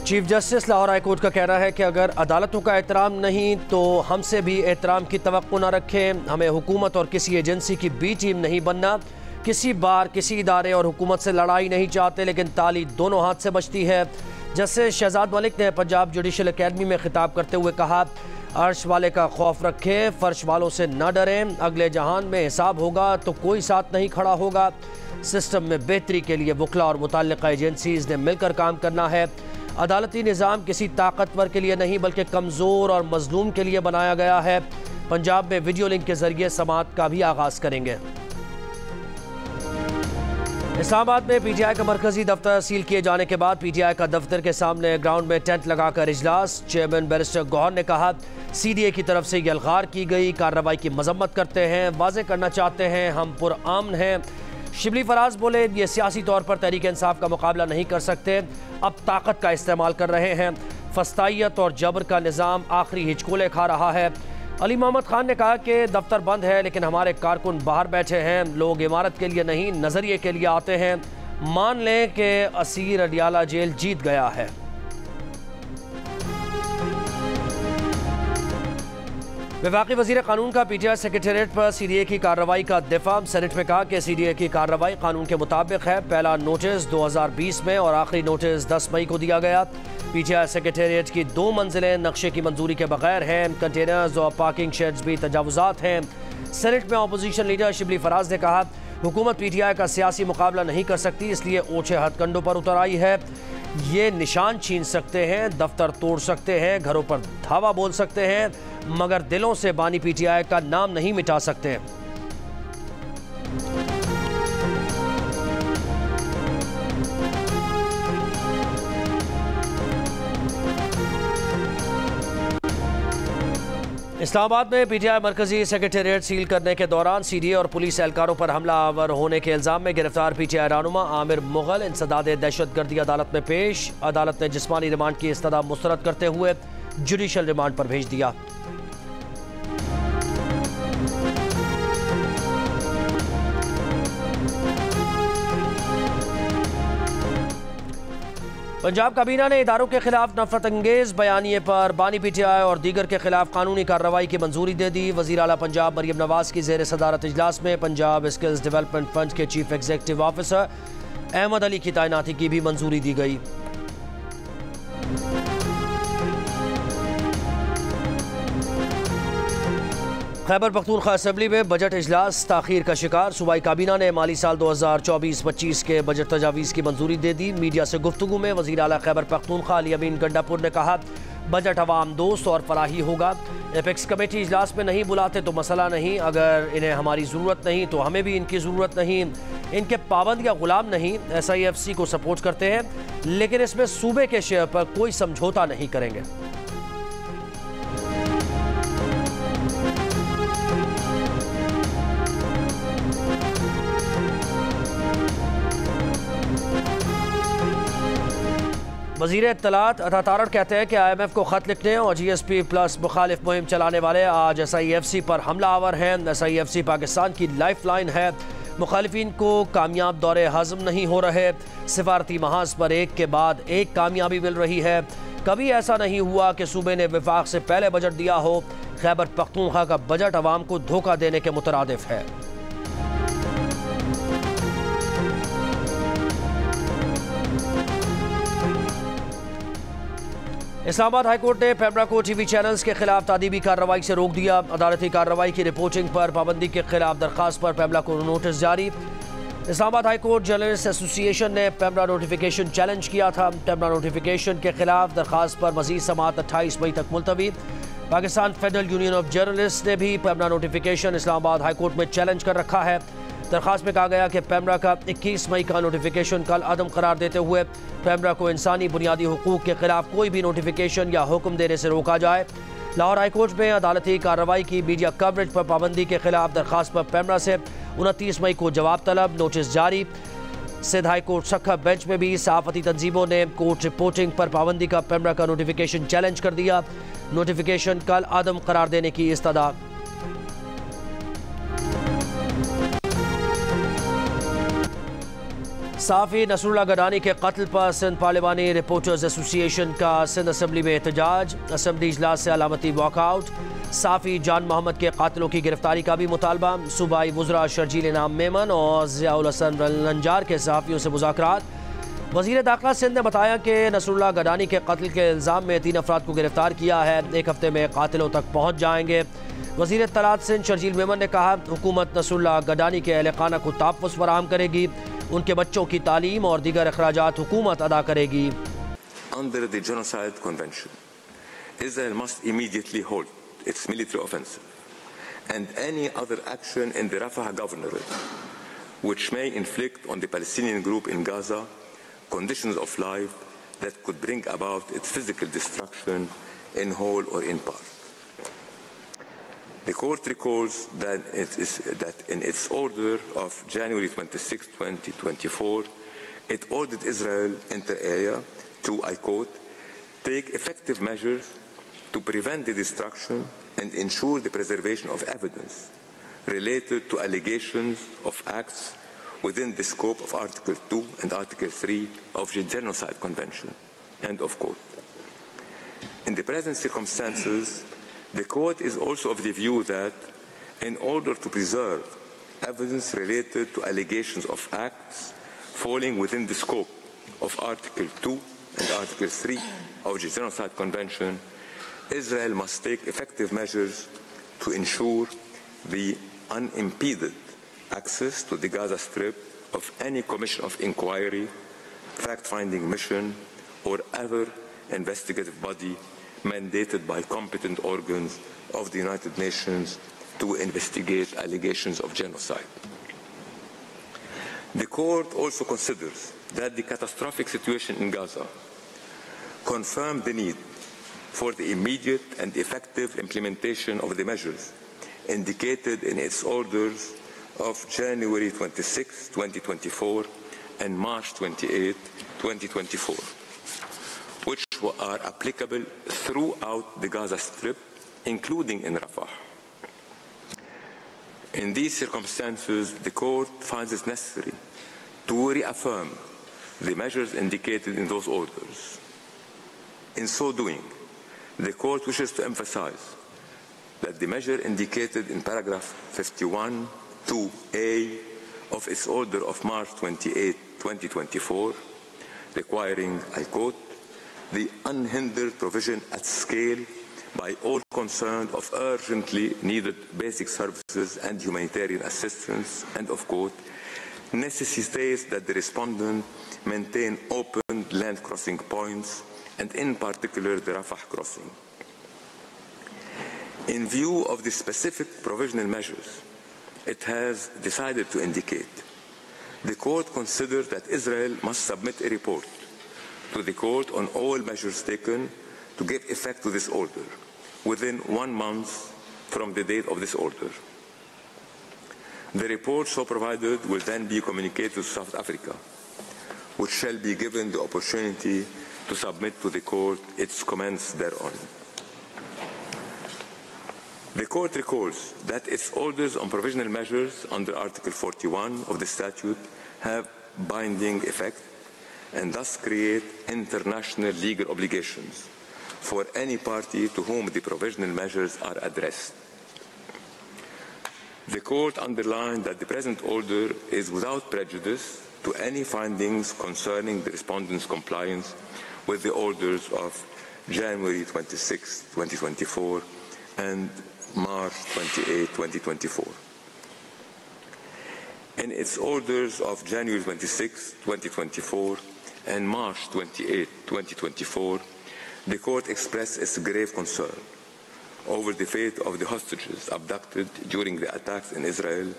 Chief justice Lahore high court का कहना है कि अगर अदालतों का एहतराम नहीं तो हमसे भी एहतराम की तवक्को न रखें। हमें हुकूमत और किसी एजेंसी की बी टीम नहीं बनना। किसी बार किसी इदारे और हुकूमत से लड़ाई नहीं चाहते, लेकिन ताली दोनों हाथ से बजती है। जस्टिस शहजाद मलिक ने पंजाब जुडिशल अकेडमी में खिताब करते हुए कहा, अर्श वाले का खौफ रखें, फर्श वालों से न डरें। अगले जहान में हिसाब होगा तो कोई साथ नहीं खड़ा होगा। सिस्टम में बेहतरी के लिए वकला और मुतल्लिका एजेंसीज ने मिलकर काम करना है। अदालती निज़ाम किसी ताकतवर के लिए नहीं बल्कि कमज़ोर और मजलूम के लिए बनाया गया है। पंजाब में वीडियो लिंक के जरिए समाअत का भी आगाज़ करेंगे। इस्लामाबाद में पीटीआई का मरकजी दफ्तर सील किए जाने के बाद पीटीआई का दफ्तर के सामने ग्राउंड में टेंट लगाकर इजलास। चेयरमैन बैरिस्टर गौहर ने कहा, सीडीए की तरफ से यलगार की गई कार्रवाई की मजम्मत करते हैं, वाज़ेह करना चाहते हैं हम पुरअमन हैं। शिबली फराज बोले, ये सियासी तौर पर तहरीक इंसाफ का मुकाबला नहीं कर सकते, अब ताकत का इस्तेमाल कर रहे हैं। फस्तायत और जबर का निज़ाम आखिरी हिचकोले खा रहा है। अली मोहम्मद खान ने कहा कि दफ्तर बंद है लेकिन हमारे कारकुन बाहर बैठे हैं। लोग इमारत के लिए नहीं नज़रिए के लिए आते हैं। मान लें कि असीर अडियाला जेल जीत गया है। वफाकी वज़ीर कानून का पीटीआई सेक्रेटेरिएट पर सीडीए की कार्रवाई का दिफा। सेनेट में कहा कि सीडीए की कार्रवाई कानून के मुताबिक है। पहला नोटिस 2020 में और आखिरी नोटिस 10 मई को दिया गया। पीटीआई सेक्रेटेरिएट की 2 मंजिलें नक्शे की मंजूरी के बगैर हैं। कंटेनर्स और पार्किंग शेड्स भी तजावुजात हैं। सेनेट में अपोजिशन लीडर शिबली फराज ने कहा, हुकूमत पीटीआई का सियासी मुकाबला नहीं कर सकती, इसलिए ओछे हथकंडों पर उतर आई है। ये निशान छीन सकते हैं, दफ्तर तोड़ सकते हैं, घरों पर धावा बोल सकते हैं, मगर दिलों से बानी पीटीआई का नाम नहीं मिटा सकते। इस्लामाबाद में पीटीआई मरकजी सेक्रेटेरिएट सील करने के दौरान सीडीए और पुलिस एहलकारों पर हमलावर होने के इल्जाम में गिरफ्तार पीटीआई रहनुमा आमिर मुगल इंसदाद दहशतगर्दी अदालत में पेश। अदालत ने जिस्मानी रिमांड की इस्तदा मुस्तरद करते हुए जुडिशल रिमांड पर भेज दिया। पंजाब काबीना ने इदारों के खिलाफ नफरत अंगेज बयानिए पर बानी पीटीआई और दीगर के खिलाफ कानूनी कार्रवाई की मंजूरी दे दी। वज़ीर आला पंजाब मरियम नवाज की ज़ेर सदारत इजलास में पंजाब स्किल्स डेवलपमेंट फंड के chief executive officer Ahmad Ali की तैनाती की भी मंजूरी दी गई। खैबर पख्तूनख्वा असेंबली में बजट इजलास ताखीर का शिकार। सूबाई काबीना ने माली साल 2024-25 के बजट तजावीज़ की मंजूरी दे दी। मीडिया से गुफ्तगू में वज़ीर आला खैबर पख्तूनख्वा अली अमीन गंडापुर ने कहा, बजट अवाम दोस्त और फलाही होगा। एपेक्स कमेटी इजलास में नहीं बुलाते तो मसला नहीं, अगर इन्हें हमारी ज़रूरत नहीं तो हमें भी इनकी ज़रूरत नहीं। इनके पाबंद या गुलाम नहीं। SIFC को सपोर्ट करते हैं लेकिन इसमें सूबे के शेयर पर कोई समझौता नहीं करेंगे। वज़ीर इत्तलात अता तारड़ कहते हैं कि IMF को ख़त लिखने और GSP प्लस मुखालिफ मुहिम चलाने वाले आज SIFC पर हमला आवर हैं। SIFC पाकिस्तान की लाइफ लाइन है। मुखालिफिन को कामयाब दौरे हज़म नहीं हो रहे। सिफारती महाज पर एक के बाद एक कामयाबी मिल रही है। कभी ऐसा नहीं हुआ कि सूबे ने विफाक से पहले बजट दिया हो। खैबर पख्तूनख्वा का बजट अवाम को धोखा देने के मुतरादिफ है। इस्लामाबाद हाईकोर्ट ने पेमरा को टीवी चैनल्स के खिलाफ तादीबी कार्रवाई से रोक दिया। अदालती कार्रवाई की रिपोर्टिंग पर पाबंदी के खिलाफ दरखास्त पर पेमरा को नोटिस जारी। इस्लामाबाद हाईकोर्ट जर्नलिस्ट एसोसिएशन ने पेमरा नोटिफिकेशन चैलेंज किया था। पेमरा नोटिफिकेशन के खिलाफ दरखास्त पर मजीद समाअत 28 मई तक मुलतवी। Pakistan federal union of journalist ने भी पेमरा नोटिफिकेशन इस्लामाबाद हाईकोर्ट में चैलेंज कर रखा है। दरखास्त में कहा गया कि पेमरा का 21 मई का नोटिफिकेशन कल अदम करार देते हुए पेमरा को इंसानी बुनियादी हुकूक के खिलाफ कोई भी नोटिफिकेशन या हुक्म देने से रोका जाए। लाहौर हाईकोर्ट में अदालती कार्रवाई की मीडिया कवरेज पर पाबंदी के खिलाफ दरखास्त पर पेमरा से 29 मई को जवाब तलब नोटिस जारी। सिंध हाई कोर्ट सखा बेंच में भी सहाफती तंजीमों ने कोर्ट रिपोर्टिंग पर पाबंदी का पेमरा का नोटिफिकेशन चैलेंज कर दिया। नोटिफिकेशन कल आदम करार देने की इस्तदा। साफ़ी नसरुल्लाह गडानी के कत्ल पर सिंध पार्लिमानी रिपोर्टर्स एसोसिएशन का सिंध असम्बली में एहतजाज। असम्बली इजलास से अलामती वॉकआउट। साफ़ी जान मोहम्मद के कातिलों की गिरफ्तारी का भी मुतालबा। सूबाई वुज़रा शर्जील इनाम मेमन और ज़ियाउल हसन नंजार के सहाफ़ियों से मुज़ाकरात। वज़ीर दाखिला सिंध ने बताया कि नसरुल्लाह गडानी के कत्ल के इल्ज़ाम में 3 अफराद को गिरफ्तार किया है। 1 हफ्ते में कातिलों तक पहुँच जाएंगे। वज़ीर इत्तलात सिंध शर्जील मेमन ने कहा, हुकूमत नसरुल्लाह गडानी के अहल-खाना को तहफ़्फ़ुज़ फराहम करेगी। उनके बच्चों की तालीम और दीगर अखराजात हुकूमत अदा करेगी। Under the Genocide Convention, Israel must immediately halt its military offensive and any other action in the Rafah governorate which may inflict on the Palestinian group in Gaza conditions of life that could bring about its physical destruction in whole or in part. The court recalls that in its order of January 26, 2024, it ordered Israel inter alia to, I quote, take effective measures to prevent the destruction and ensure the preservation of evidence related to allegations of acts within the scope of Article 2 and Article 3 of the Genocide Convention, end of quote. In the present circumstances, the court is also of the view that in order to preserve evidence related to allegations of acts falling within the scope of Article 2 and Article 3 of the Genocide Convention, Israel must take effective measures to ensure the unimpeded access to the Gaza Strip of any commission of inquiry, fact-finding mission, or other investigative body mandated by competent organs of the United Nations to investigate allegations of genocide. The court also considers that the catastrophic situation in Gaza confirmed the need for the immediate and effective implementation of the measures indicated in its orders of January 26, 2024 and March 28, 2024, which are applicable throughout the Gaza Strip, including in Rafah. In these circumstances, the court finds it necessary to reaffirm the measures indicated in those orders. In so doing, the court wishes to emphasize that the measure indicated in paragraph 51 2A of its order of March 28, 2024, requiring, I quote, the unhindered provision at scale by all concerned of urgently needed basic services and humanitarian assistance, end of quote, necessitates that the respondent maintain open land crossing points, and in particular the Rafah crossing. In view of the specific provisional measures it has decided to indicate, the court considered that Israel must submit a report to the court on all measures taken to give effect to this order within 1 month from the date of this order. The report so provided will then be communicated to South Africa, which shall be given the opportunity to submit to the court its comments thereon. The court recalls that its orders on provisional measures under Article 41 of the statute have binding effect and thus create international legal obligations for any party to whom the provisional measures are addressed. The court underlined that the present order is without prejudice to any findings concerning the respondent's compliance with the orders of January 26, 2024 and March 28, 2024. In its orders of January 26, 2024 and March 28, 2024, the court expressed its grave concern over the fate of the hostages abducted during the attacks in Israel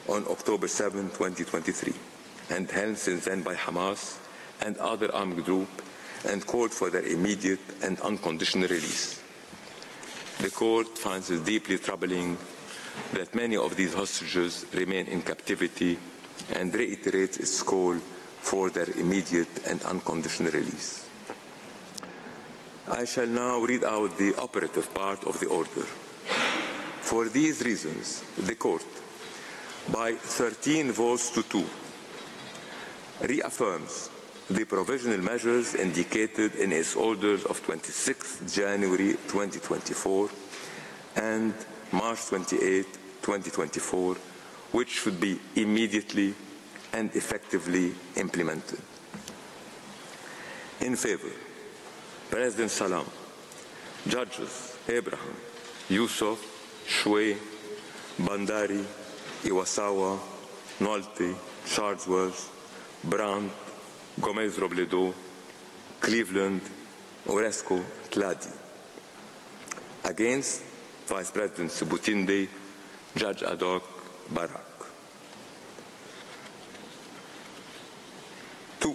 on October 7, 2023, and held since then by Hamas and other armed groups, and called for their immediate and unconditional release. The court finds it deeply troubling that many of these hostages remain in captivity and reiterates its call for their immediate and unconditional release. I shall now read out the operative part of the order. For these reasons, the court, by 13 votes to 2, reaffirms the provisional measures indicated in its orders of 26 January 2024 and March 28, 2024, which should be immediately and effectively implemented. In favor, President Salam, Judges Abraham, Yusuf, Shway, Bandari, Iwasawa, Nolte, Charlesworth, Brandt, Gomez Robledo, Cleveland, Oresco, Tladi. Against, Vice President Sebutinde, Judge ad hoc Barak. 2.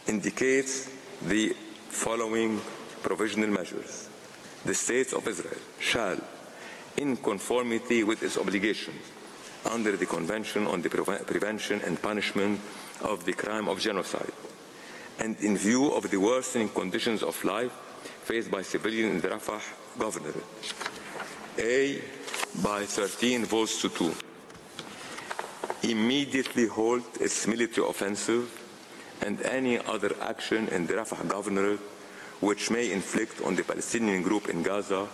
Indicates the following provisional measures. The State of Israel shall, in conformity with its obligations under the Convention on the Prevention and Punishment of the Crime of Genocide, and in view of the worsening conditions of life faced by civilians in the Rafah Governorate, A, by 13 votes to 2, immediately halt its military offensive and any other action in the Rafah Governorate which may inflict on the Palestinian group in Gaza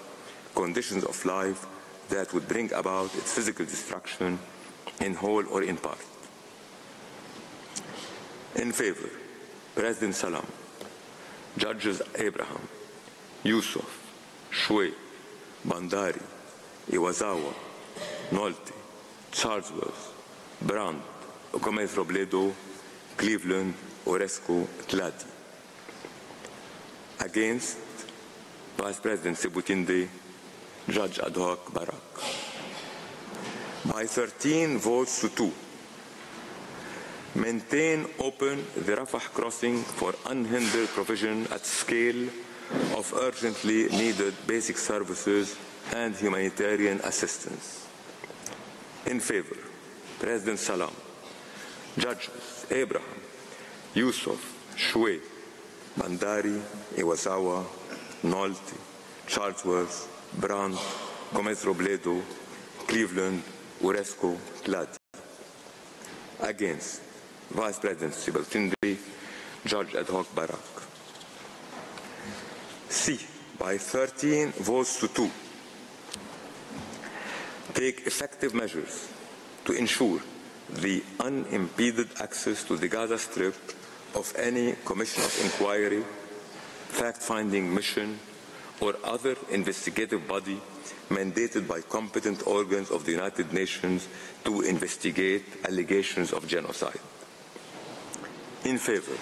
conditions of life that would bring about its physical destruction in whole or in part. In favor, President Salam, Judges Abraham, Yusuf, Shway, Bandari, Iwasawa, Nolte, Charlesworth, Brandt, Gomez Robledo, Cleveland, Oresco, Tladi. Against, Vice President Sebutinde, Judge ad hoc Barak. By 13 votes to 2, maintain open the Rafah crossing for unhindered provision at scale of urgently needed basic services and humanitarian assistance. In favor, President Salam, Judges Abraham, Yusuf, Shway, Bandari, Iwasawa, Nolte, Charlesworth, Brandt, Gomez Robledo, Cleveland, Oresco, Tladi. Against, Vice President Sebutinde, Judge ad hoc Barak. C, by 13 votes to 2, take effective measures to ensure the unimpeded access to the Gaza Strip of any commission of inquiry, fact-finding mission, or other investigative body mandated by competent organs of the United Nations to investigate allegations of genocide. In favor,